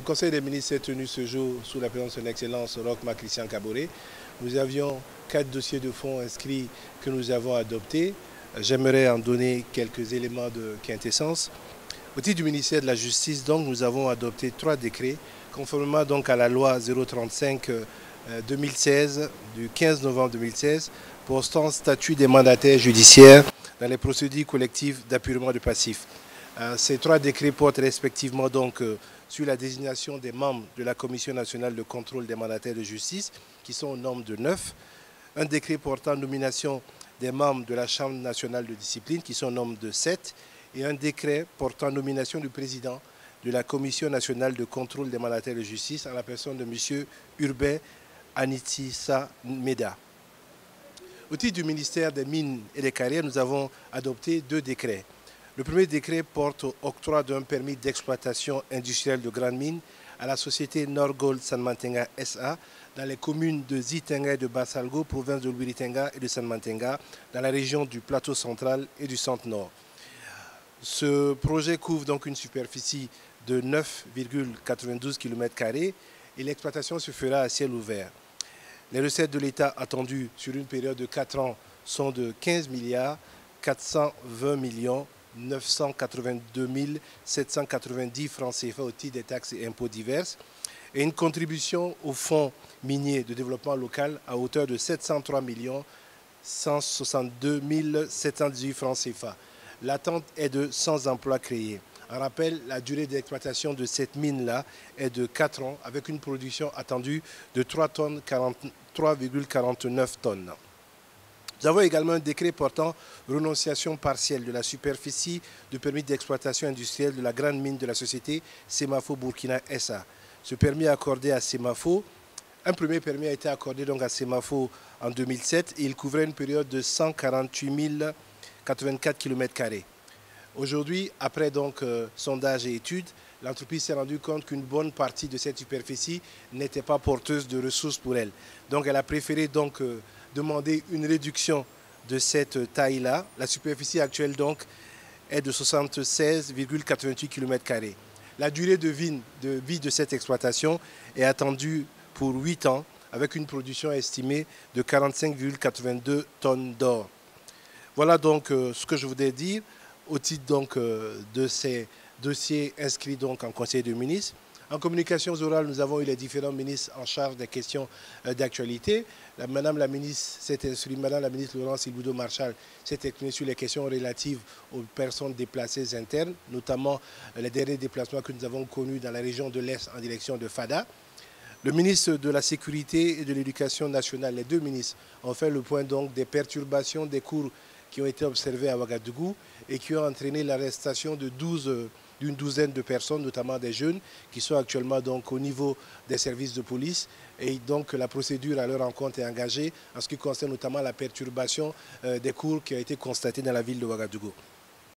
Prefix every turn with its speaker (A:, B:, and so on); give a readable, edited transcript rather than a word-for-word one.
A: Conseil des ministres s'est tenu ce jour sous la présence de son Excellence Roch Christian Kaboré. Nous avions 4 dossiers de fonds inscrits que nous avons adoptés. J'aimerais en donner quelques éléments de quintessence. Au titre du ministère de la Justice, donc, nous avons adopté 3 décrets, conformément donc à la loi 035-2016 du 15 novembre 2016, portant statut des mandataires judiciaires dans les procédures collectives d'appurement de passifs. Ces 3 décrets portent respectivement donc sur la désignation des membres de la Commission nationale de contrôle des mandataires de justice, qui sont au nombre de 9. Un décret portant nomination des membres de la Chambre nationale de discipline, qui sont au nombre de 7. Et un décret portant nomination du président de la Commission nationale de contrôle des mandataires de justice en la personne de M. Urbain Anitissa Meda. Au titre du ministère des Mines et des Carrières, nous avons adopté 2 décrets. Le premier décret porte octroi d'un permis d'exploitation industrielle de grandes mines à la société Norgold Sanmantenga SA dans les communes de Zitenga et de Bassalgo, province de Lwiritenga et de Sanmantenga, dans la région du plateau central et du centre-nord. Ce projet couvre donc une superficie de 9,92 km² et l'exploitation se fera à ciel ouvert. Les recettes de l'État attendues sur une période de 4 ans sont de 15 420 982 790 francs CFA au titre des taxes et impôts diverses et une contribution au fonds minier de développement local à hauteur de 703 162 718 francs CFA. L'attente est de 100 emplois créés. En rappel, la durée d'exploitation de cette mine-là est de 4 ans avec une production attendue de 3,49 tonnes. Nous avons également un décret portant renonciation partielle de la superficie de permis d'exploitation industrielle de la grande mine de la société Semafo Burkina SA. Ce permis accordé à Semafo, un premier permis a été accordé donc à Semafo en 2007 et il couvrait une période de 148 084 km². Aujourd'hui, après donc sondage et études, l'entreprise s'est rendue compte qu'une bonne partie de cette superficie n'était pas porteuse de ressources pour elle. Donc elle a préféré donc demander une réduction de cette taille-là. La superficie actuelle donc est de 76,88 km². La durée de vie de cette exploitation est attendue pour 8 ans avec une production estimée de 45,82 tonnes d'or. Voilà donc ce que je voudrais dire au titre donc de ces dossiers inscrits donc en Conseil des ministres. En communication orale, nous avons eu les différents ministres en charge des questions d'actualité. Madame la ministre Laurence Ilboudo Marchal s'est exprimée sur les questions relatives aux personnes déplacées internes, notamment les derniers déplacements que nous avons connus dans la région de l'Est en direction de Fada. Le ministre de la Sécurité et de l'Éducation nationale, les 2 ministres, ont fait le point donc des perturbations des cours qui ont été observés à Ouagadougou et qui ont entraîné l'arrestation d'une douzaine de personnes, notamment des jeunes, qui sont actuellement donc au niveau des services de police. Et donc la procédure à leur encontre est engagée en ce qui concerne notamment la perturbation des cours qui a été constatée dans la ville de Ouagadougou.